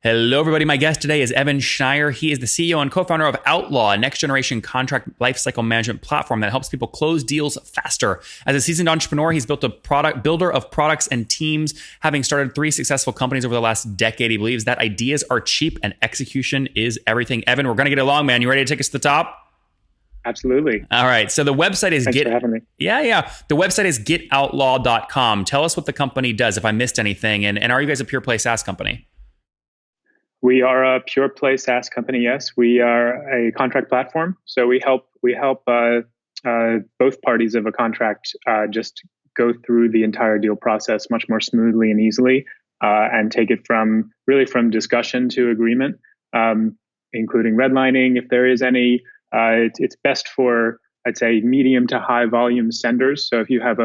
Hello, everybody. My guest today is Evan Schneyer. He is the CEO and co-founder of Outlaw, a next-generation contract lifecycle management platform that helps people close deals faster. As a seasoned entrepreneur, he's built a builder of products and teams. Having started 3 successful companies over the last decade, he believes that ideas are cheap and execution is everything. Evan, we're going to get along, man. You ready to take us to the top? Absolutely. All right. So the website is Thanks for having me. Yeah. The website is getoutlaw.com. Tell us what the company does if I missed anything. And are you guys a pure play SaaS company? We are a pure play SaaS company. Yes, we are a contract platform. So we help both parties of a contract just go through the entire deal process much more smoothly and easily, and take it from discussion to agreement, including redlining if there is any. It's best for, I'd say, medium to high volume senders. So if you have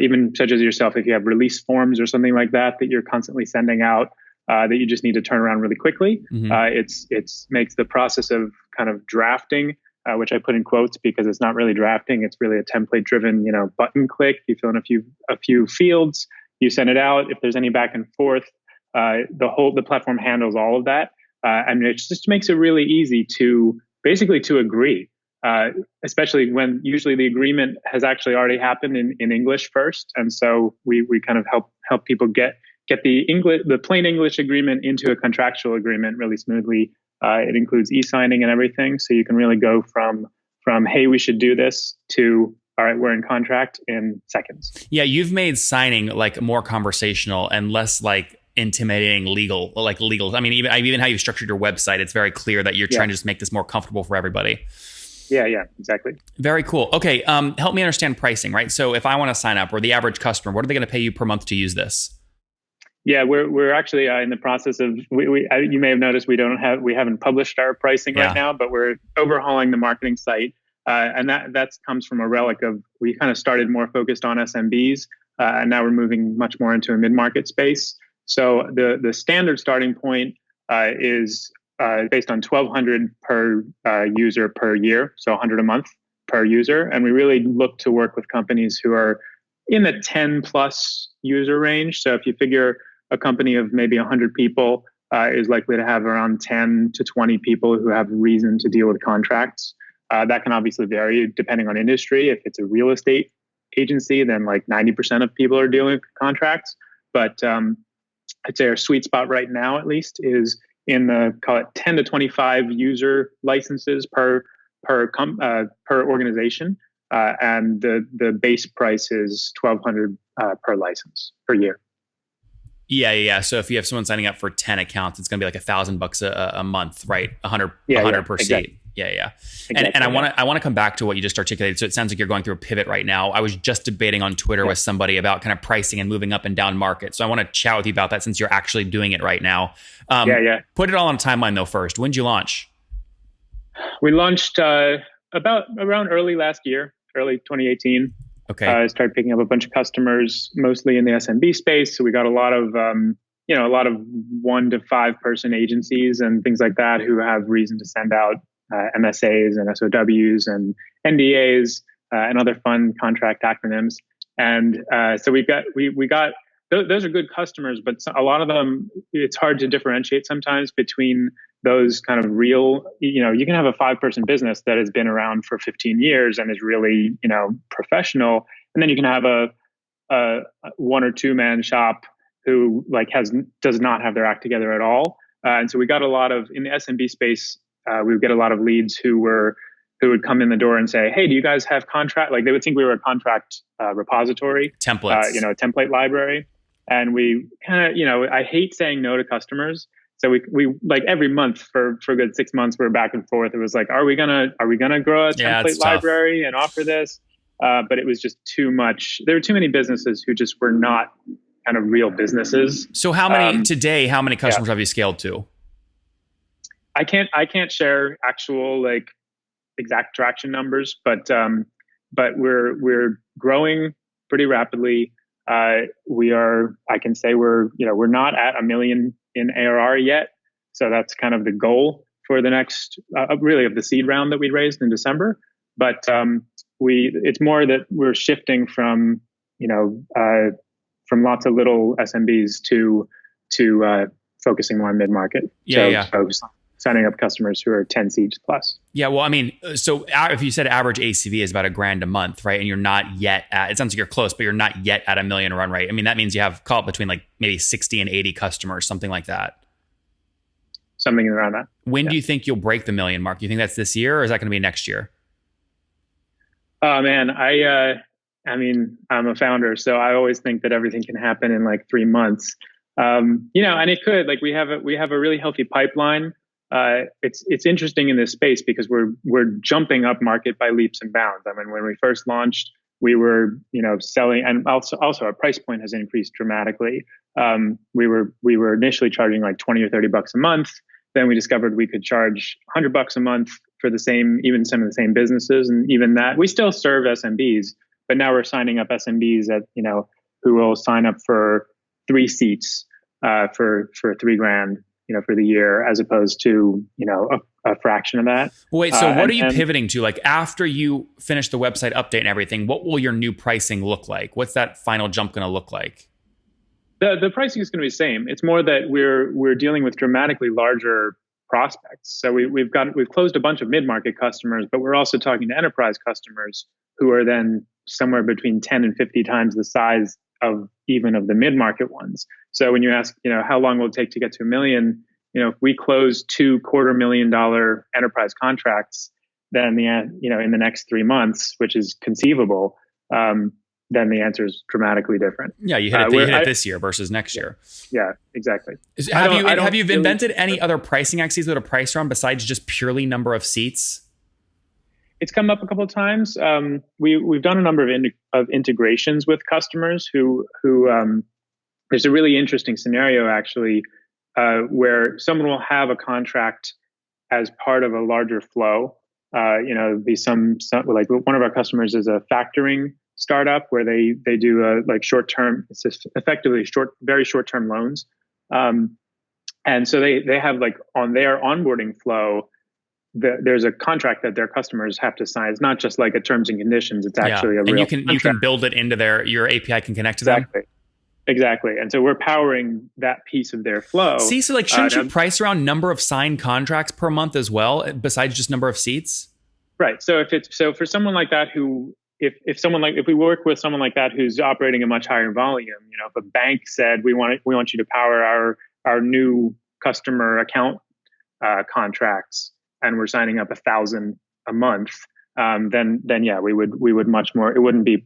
even such as yourself, if you have release forms or something like that you're constantly sending out, that you just need to turn around really quickly. It's makes the process of kind of drafting, which I put in quotes because it's not really drafting. It's really a template driven, button click. You fill in a few fields, you send it out. If there's any back and forth, the platform handles all of that. And it just makes it really easy to agree, especially when usually the agreement has actually already happened in English first. And so we kind of help people get the plain English agreement into a contractual agreement really smoothly. It includes e-signing and everything, so you can really go from hey, we should do this to all right, we're in contract in seconds. Yeah, you've made signing like more conversational and less like intimidating legal. I mean, even how you've structured your website, it's very clear that you're trying to just make this more comfortable for everybody. Yeah, exactly. Very cool. Okay, help me understand pricing, right? So if I want to sign up, or the average customer, what are they going to pay you per month to use this? Yeah, we're actually in the process of you may have noticed we haven't published our pricing right now, but we're overhauling the marketing site, and that comes from a relic of we kind of started more focused on SMBs, and now we're moving much more into a mid-market space. So the standard starting point is based on $1,200 per user per year, so $100 a month per user, and we really look to work with companies who are in the 10 plus user range. So if you figure a company of maybe 100 people is likely to have around 10 to 20 people who have reason to deal with contracts. That can obviously vary depending on industry. If it's a real estate agency, then like 90% of people are dealing with contracts. But I'd say our sweet spot right now, at least, is in the call it 10 to 25 user licenses per organization, and the base price is $1,200 per license per year. Yeah. So if you have someone signing up for 10 accounts, it's going to be like $1,000 a month, right? 100 per exactly. seat. Yeah. Exactly, and I want to come back to what you just articulated. So it sounds like you're going through a pivot right now. I was just debating on Twitter with somebody about kind of pricing and moving up and down market. So I want to chat with you about that since you're actually doing it right now. Put it all on a timeline though first. When did you launch? We launched around early 2018. Okay. I started picking up a bunch of customers, mostly in the SMB space. So we got a lot of 1 to 5 person agencies and things like that who have reason to send out MSAs and SOWs and NDAs and other fun contract acronyms. And so we got those are good customers, but a lot of them, it's hard to differentiate sometimes between those kind of real, you can have a 5-person business that has been around for 15 years and is really, professional. And then you can have a 1 or 2 man shop who does not have their act together at all. And so we got a lot of, in the SMB space, we would get a lot of leads who would come in the door and say, hey, do you guys have contract? Like they would think we were a contract repository. Templates. A template library. And we kind of, I hate saying no to customers. So we like every month for a good 6 months, we're back and forth. It was like, are we gonna grow a template library and offer this? But it was just too much. There were too many businesses who just were not kind of real businesses. So how many customers have you scaled to? I can't share actual like exact traction numbers, but we're growing pretty rapidly. I can say we're not at $1 million in ARR yet. So that's kind of the goal for the next, really of the seed round that we raised in December. But it's more that we're shifting from lots of little SMBs to focusing more on mid-market. So signing up customers who are 10 seats plus. Yeah. Well, I mean, so if you said average ACV is about $1,000 a month, right? And you're not yet at, it sounds like you're close, but you're not yet at $1 million run rate. I mean, that means you have call it between like maybe 60 and 80 customers, something like that. Something around that. When do you think you'll break the 1 million mark? Do you think that's this year or is that going to be next year? Oh man, I mean, I'm a founder, so I always think that everything can happen in like 3 months. And it could. Like we have a really healthy pipeline. It's interesting in this space because we're jumping up market by leaps and bounds. I mean, when we first launched, we were selling, and also our price point has increased dramatically. We were initially charging like $20 or $30 a month. Then we discovered we could charge $100 a month for the same, even some of the same businesses, and even that we still serve SMBs, but now we're signing up SMBs that who will sign up for 3 seats for $3,000. For the year, as opposed to, a fraction of that. Wait, so what are you pivoting to? Like after you finish the website update and everything, what will your new pricing look like? What's that final jump going to look like? The pricing is going to be the same. It's more that we're dealing with dramatically larger prospects. So we've closed a bunch of mid-market customers, but we're also talking to enterprise customers who are then somewhere between 10 and 50 times the size of even of the mid-market ones. So when you ask, how long will it take to get to 1 million? If we close $2 $250,000 enterprise contracts, then in the next 3 months, which is conceivable, then the answer is dramatically different. Yeah, you hit it this year versus next year. Yeah, exactly. Have you invented any other pricing axes that are priced around besides just purely number of seats? It's come up a couple of times. We've done a number of integrations with customers who there's a really interesting scenario actually where someone will have a contract as part of a larger flow. Be some like one of our customers is a factoring startup where they do like short term. It's just effectively very short term loans, and so they have like on their onboarding flow. There's a contract that their customers have to sign. It's not just like a terms and conditions. It's actually a real contract. You can build it into your API can connect to them. Exactly. And so we're powering that piece of their flow. See, so like shouldn't you price around number of signed contracts per month as well, besides just number of seats? Right. So for someone like that who if we work with someone like that who's operating a much higher volume, if a bank said we want you to power our new customer account contracts, and we're signing up 1,000 a month, then yeah, we would much more. It wouldn't be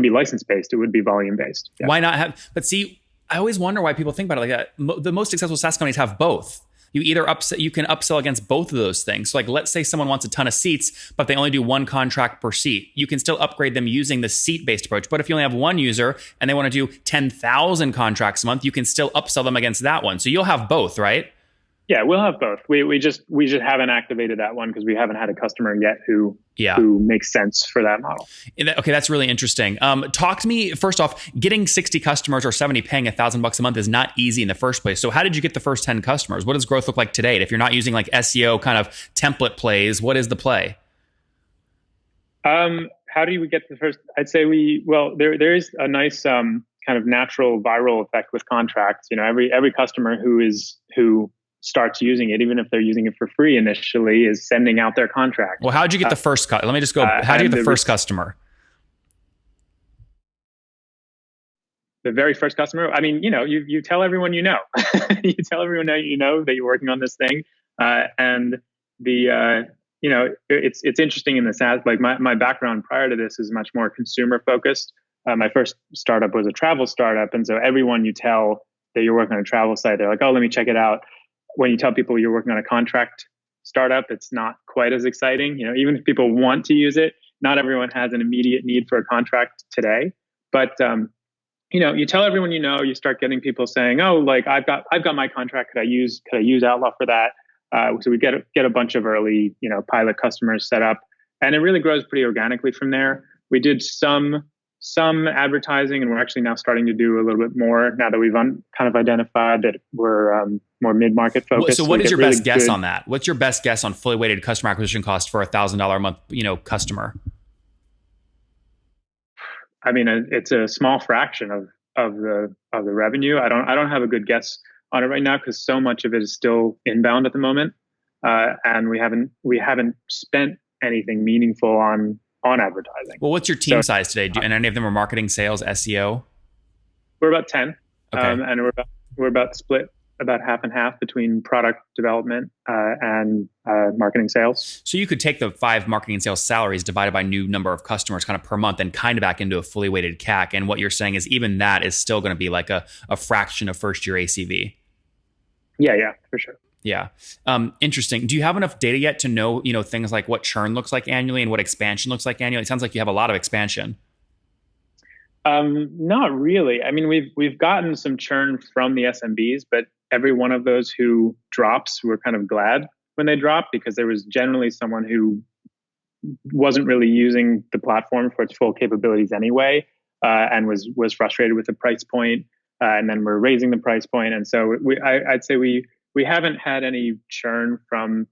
license based. It would be volume based. Yeah. Why not have? But see, I always wonder why people think about it like that. The most successful SaaS companies have both. You can upsell against both of those things. So like, let's say someone wants a ton of seats, but they only do 1 contract per seat. You can still upgrade them using the seat-based approach. But if you only have 1 user and they want to do 10,000 contracts a month, you can still upsell them against that one. So you'll have both, right? Yeah, we'll have both. We just haven't activated that one because we haven't had a customer yet who makes sense for that model. Okay, that's really interesting. Talk to me first off. Getting 60 customers or 70 paying $1,000 a month is not easy in the first place. So how did you get the first 10 customers? What does growth look like today? And if you're not using like SEO kind of template plays, what is the play? How do we get the first? I'd say there is a nice kind of natural viral effect with contracts. Every customer who starts using it, even if they're using it for free initially, is sending out their contract. Well, how'd you get the first cut? Let me just go. How do you get the first customer? The very first customer. I mean, you tell everyone you know. You tell everyone that that you're working on this thing, and it's interesting in the SaaS. Like my background prior to this is much more consumer focused. My first startup was a travel startup, and so everyone you tell that you're working on a travel site, they're like, "Oh, let me check it out." When you tell people you're working on a contract startup, it's not quite as exciting. Even if people want to use it, not everyone has an immediate need for a contract today. But you tell everyone you start getting people saying, "Oh, like I've got my contract. Could I use Outlaw for that?" So we get a bunch of early pilot customers set up, and it really grows pretty organically from there. We did some advertising, and we're actually now starting to do a little bit more now that we've kind of identified that we're more mid-market focused. So what is your best guess on that? What's your best guess on fully weighted customer acquisition cost for $1,000 a month, customer? I mean, it's a small fraction of the revenue. I don't have a good guess on it right now because so much of it is still inbound at the moment, and we haven't spent anything meaningful on advertising. Well, what's your team size today? And any of them are marketing, sales, SEO? We're about 10, Okay. and we're about split about half and half between product development and marketing sales. So you could take the 5 marketing and sales salaries divided by new number of customers kind of per month and kind of back into a fully weighted CAC. And what you're saying is even that is still going to be like a fraction of first year ACV. Yeah, for sure. Yeah. Interesting. Do you have enough data yet to know, things like what churn looks like annually and what expansion looks like annually? It sounds like you have a lot of expansion. Not really. I mean, we've gotten some churn from the SMBs, but every one of those who drops, we're kind of glad when they drop because there was generally someone who wasn't really using the platform for its full capabilities anyway, and was frustrated with the price point. And then we're raising the price point, and so I'd say we haven't had any churn from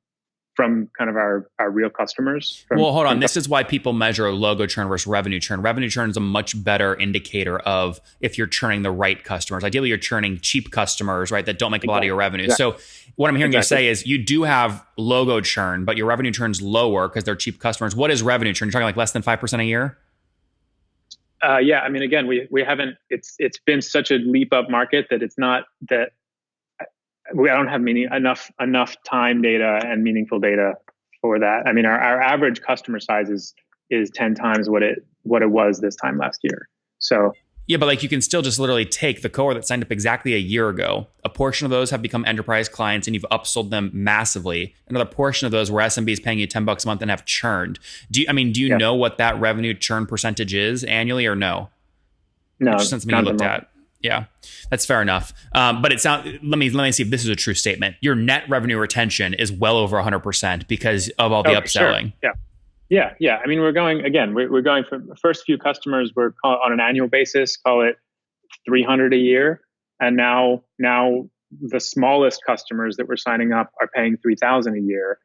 kind of our real customers. Well, hold on. This is why people measure logo churn versus revenue churn. Revenue churn is a much better indicator of if you're churning the right customers. Ideally, you're churning cheap customers, right, that don't make a lot of your revenue. Exactly. So what I'm hearing you say is you do have logo churn, but your revenue churn's lower because they're cheap customers. What is revenue churn? You're talking like less than 5% a year? Yeah. I mean, again, we haven't, it's been such a leap up market that it's not that I don't have enough time data and meaningful data for that. I mean, our average customer size is 10 times what it was this time last year. So yeah, but like you can still just literally take the cohort that signed up exactly a year ago. A portion of those have become enterprise clients and you've upsold them massively. Another portion of those where SMB is paying you $10 a month and have churned. Do you know what that revenue churn percentage is annually or no? No, just something you looked at. Yeah, that's fair enough. But it sounds. Let me see if this is a true statement. Your net revenue retention is well over 100% because of all the upselling. Sure. Yeah. I mean, we're going from the first few customers. We're on an annual basis, call it 300 a year, and now the smallest customers that we're signing up are paying 3,000 a year,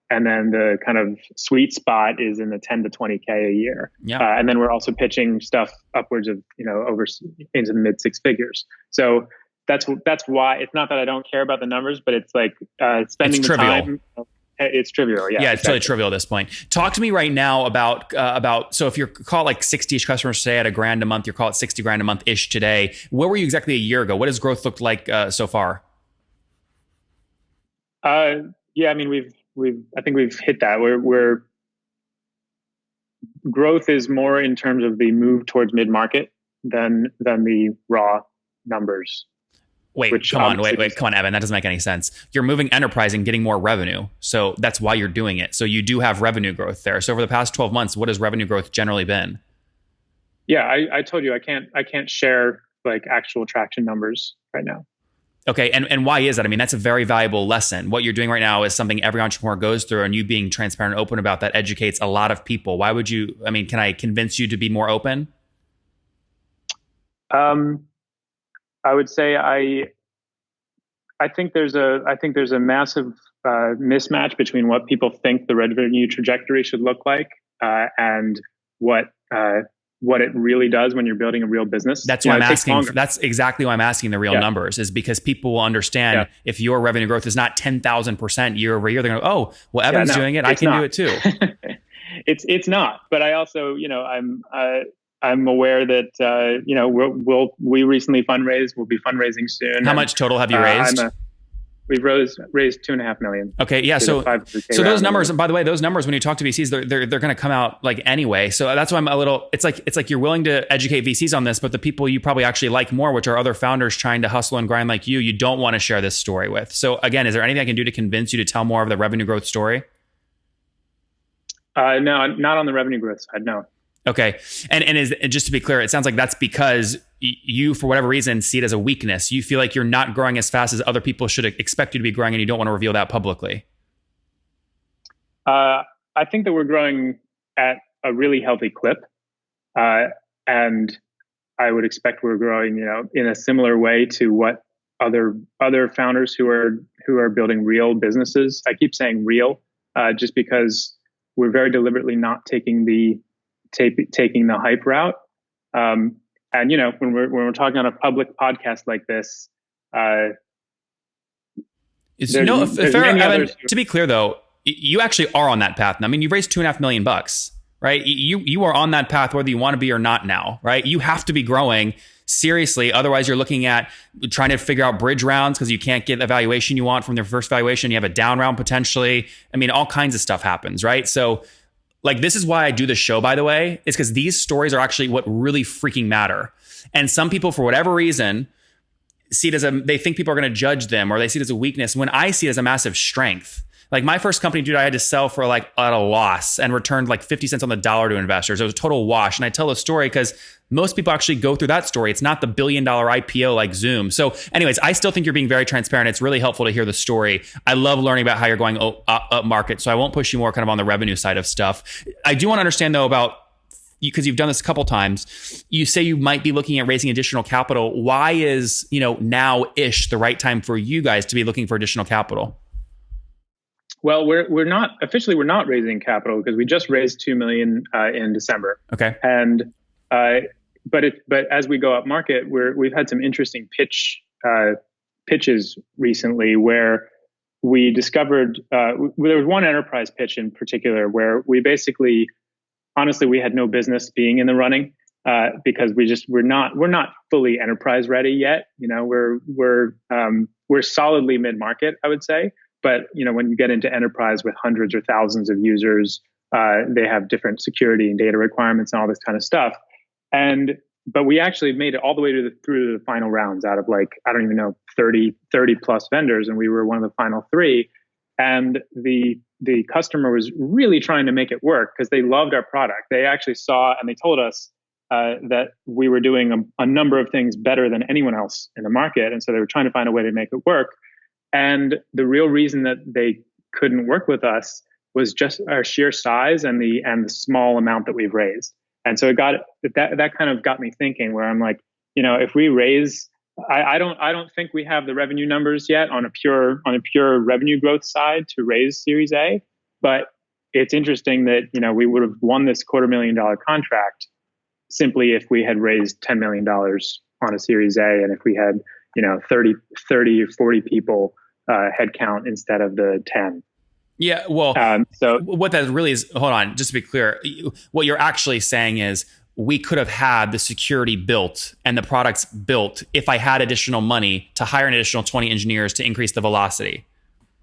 and then the kind of sweet spot is in the 10 to 20K a year. Yeah. And then we're also pitching stuff upwards of over into the mid 6 figures. So that's why it's not that I don't care about the numbers, but it's like spending the time. It's trivial. Yeah, it's totally trivial at this point. Talk to me right now about so if you're call it like 60-ish customers today at $1,000 a month, you're call it 60 grand a month ish today. Where were you exactly a year ago? What does growth look like so far? Yeah, I mean I think we've hit that. We're growth is more in terms of the move towards mid-market than the raw numbers. Wait, come on, Evan. That doesn't make any sense. You're moving enterprise and getting more revenue. So that's why you're doing it. So you do have revenue growth there. So over the past 12 months, what has revenue growth generally been? Yeah, I told you I can't share like actual traction numbers right now. Okay, and why is that? I mean, that's a very valuable lesson. What you're doing right now is something every entrepreneur goes through, and you being transparent and open about that educates a lot of people. Why would you? I mean, can I convince you to be more open? I would say I think there's a massive mismatch between what people think the revenue trajectory should look like and what it really does when you're building a real business. That's why I'm asking. That's exactly why I'm asking the real numbers, is because people will understand if your revenue growth is not 10,000% year over year, they're going to, oh, well, Evan's doing it. I can do it too. It's not. But I also, I'm aware that, we recently fundraised. We'll be fundraising soon. How much total have you raised? We've raised $2.5 million. Okay, yeah. So those numbers, and by the way, those numbers when you talk to VCs, they're going to come out like anyway. So that's why I'm a little. It's like you're willing to educate VCs on this, but the people you probably actually like more, which are other founders trying to hustle and grind like you don't want to share this story with. So again, is there anything I can do to convince you to tell more of the revenue growth story? No, not on the revenue growth side. No. Okay. And just to be clear, it sounds like that's because you, for whatever reason, see it as a weakness. You feel like you're not growing as fast as other people should expect you to be growing, and you don't want to reveal that publicly. I think that we're growing at a really healthy clip. And I would expect we're growing, in a similar way to what other founders who are building real businesses. I keep saying real, just because we're very deliberately not taking the hype route. And when we're talking on a public podcast like this, To be clear though, you actually are on that path. I mean, you've raised $2.5 million, right? You are on that path whether you want to be or not now, right? You have to be growing seriously. Otherwise, you're looking at trying to figure out bridge rounds because you can't get the valuation you want from their first valuation. You have a down round potentially. I mean, all kinds of stuff happens, right? So like, this is why I do the show, by the way, is because these stories are actually what really freaking matter. And some people, for whatever reason, see it as they think people are going to judge them, or they see it as a weakness, when I see it as a massive strength. Like my first company, dude, I had to sell for like at a loss and returned like 50 cents on the dollar to investors. It was a total wash. And I tell the story because most people actually go through that story. It's not the $1 billion IPO like Zoom. So anyways, I still think you're being very transparent. It's really helpful to hear the story. I love learning about how you're going up market. So I won't push you more kind of on the revenue side of stuff. I do want to understand though about, because you've done this a couple times, you say you might be looking at raising additional capital. Why is, now-ish the right time for you guys to be looking for additional capital? Well, we're not raising capital because we just raised $2 million in December. Okay. And but as we go up market, we've had some interesting pitches recently where we discovered there was one enterprise pitch in particular where we basically, honestly, we had no business being in the running because we're not fully enterprise ready yet. We're solidly mid market, I would say. But when you get into enterprise with hundreds or thousands of users, they have different security and data requirements and all this kind of stuff. But we actually made it all the way through the final rounds out of like, I don't even know, 30 plus vendors, and we were one of the final 3. And the customer was really trying to make it work because they loved our product. They actually saw and they told us that we were doing a number of things better than anyone else in the market, and so they were trying to find a way to make it work. And the real reason that they couldn't work with us was just our sheer size and the small amount that we've raised. And so that kind of got me thinking, where I'm like, if we raise, I don't think we have the revenue numbers yet on a pure revenue growth side to raise Series A, but it's interesting that we would have won this $250,000 contract simply if we had raised $10 million on a Series A, and if we had 30 or 40 people headcount instead of the 10. Yeah, well, so what that really is, hold on, just to be clear, what you're actually saying is we could have had the security built and the products built if I had additional money to hire an additional 20 engineers to increase the velocity.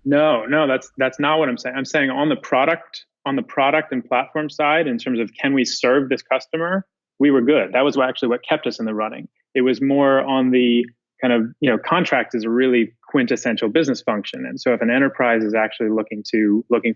No, that's not what I'm saying. I'm saying on the product and platform side, in terms of can we serve this customer, we were good. That was actually what kept us in the running. It was more on the kind of, contract is a really quintessential business function. And so if an enterprise is actually looking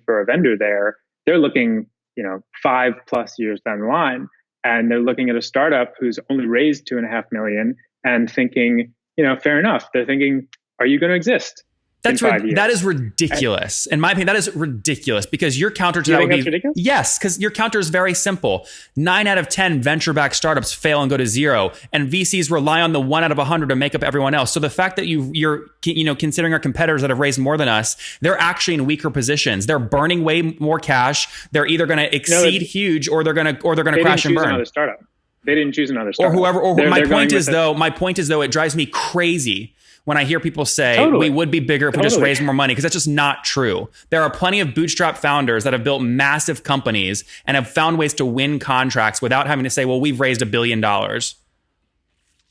for a vendor there, they're looking, 5+ years down the line, and they're looking at a startup who's only raised $2.5 million and thinking, fair enough. They're thinking, are you going to exist? That is ridiculous. In my opinion, that is ridiculous, because your counter to that would be ridiculous? Yes, because your counter is very simple. 9 out of 10 venture-backed startups fail and go to zero, and VCs rely on the 1 out of 100 to make up everyone else. So the fact that you're considering our competitors that have raised more than us, they're actually in weaker positions. They're burning way more cash. They're either going to exceed huge, or they're going to crash and burn. Another startup. They didn't choose another startup. Or whoever. My point is though, it drives me crazy when I hear people say we would be bigger if we just raised more money, because that's just not true. There are plenty of bootstrap founders that have built massive companies and have found ways to win contracts without having to say, well, we've raised $1 billion.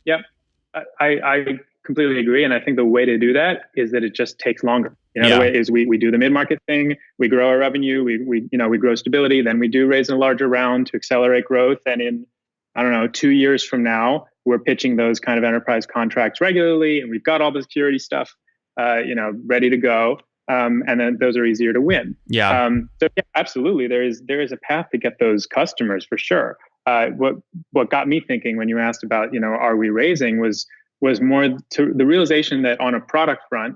Yep. I completely agree. And I think the way to do that is that it just takes longer. The way is we do the mid-market thing, we grow our revenue, we grow stability, then we do raise a larger round to accelerate growth. And in, 2 years from now, we're pitching those kind of enterprise contracts regularly, and we've got all the security stuff, ready to go. And then those are easier to win. Yeah. So yeah, absolutely, there is a path to get those customers for sure. What got me thinking when you asked about, are we raising, was more to the realization that on a product front,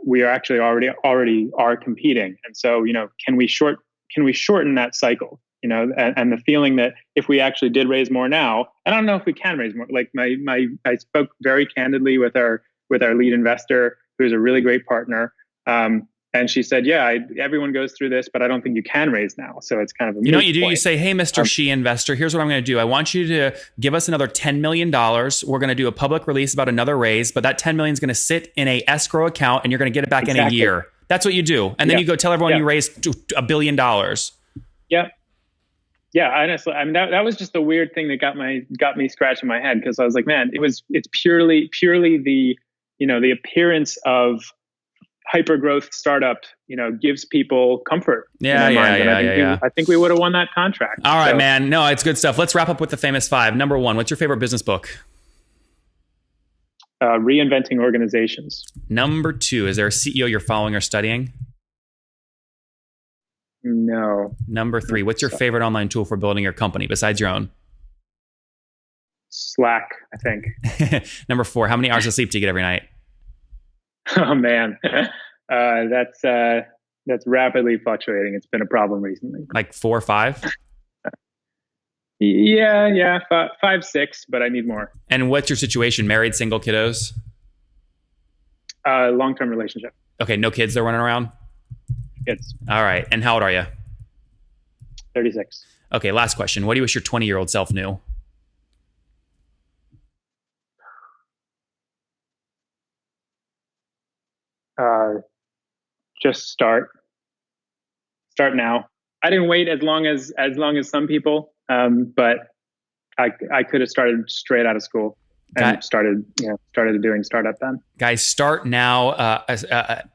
we are actually already are competing, and so can we shorten that cycle? And the feeling that if we actually did raise more now, and I don't know if we can raise more. Like I spoke very candidly with our lead investor, who's a really great partner, and And she said, yeah, everyone goes through this, but I don't think you can raise now. So it's kind of a You know what you do? point. You say, hey, Mr. She investor, here's what I'm going to do. I want you to give us another $10 million. We're going to do a public release about another raise, but that 10 million is going to sit in a escrow account and you're going to get it back in a year. That's what you do. And then you go tell everyone you raised $1 billion. Yeah. Yeah. Honestly, I mean, that was just the weird thing that got me scratching my head, because I was like, man, it's purely the, the appearance of hyper growth startup, gives people comfort. Yeah. I think we would have won that contract. All right, man. No, it's good stuff. Let's wrap up with the famous 5. Number 1, what's your favorite business book? Reinventing Organizations. Number 2, is there a CEO you're following or studying? No. Number 3, what's your favorite online tool for building your company besides your own? Slack, I think. Number 4, how many hours of sleep do you get every night? Oh man, that's rapidly fluctuating. It's been a problem recently. Like 4 or 5? Yeah, 5, 6, but I need more. And what's your situation? Married, single, kiddos? Long-term relationship. Okay, no kids that are running around? Kids. All right, and how old are you? 36. Okay, last question. What do you wish your 20-year-old self knew? Just start now. I didn't wait as long as some people, but I could have started straight out of school and started doing startup then. Guys, start now.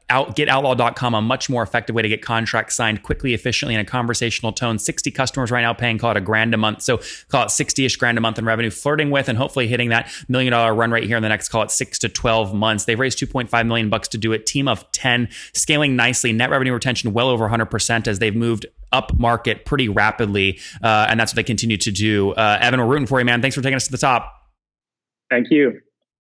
GetOutlaw.com, a much more effective way to get contracts signed quickly, efficiently, in a conversational tone. 60 customers right now paying, call it $1,000 a month. So call it 60-ish grand a month in revenue, flirting with and hopefully hitting that $1 million run rate here in the next, call it 6 to 12 months. They've raised $2.5 million to do it. Team of 10, scaling nicely. Net revenue retention well over 100% as they've moved up market pretty rapidly. And that's what they continue to do. Evan, we're rooting for you, man. Thanks for taking us to the top. Thank you.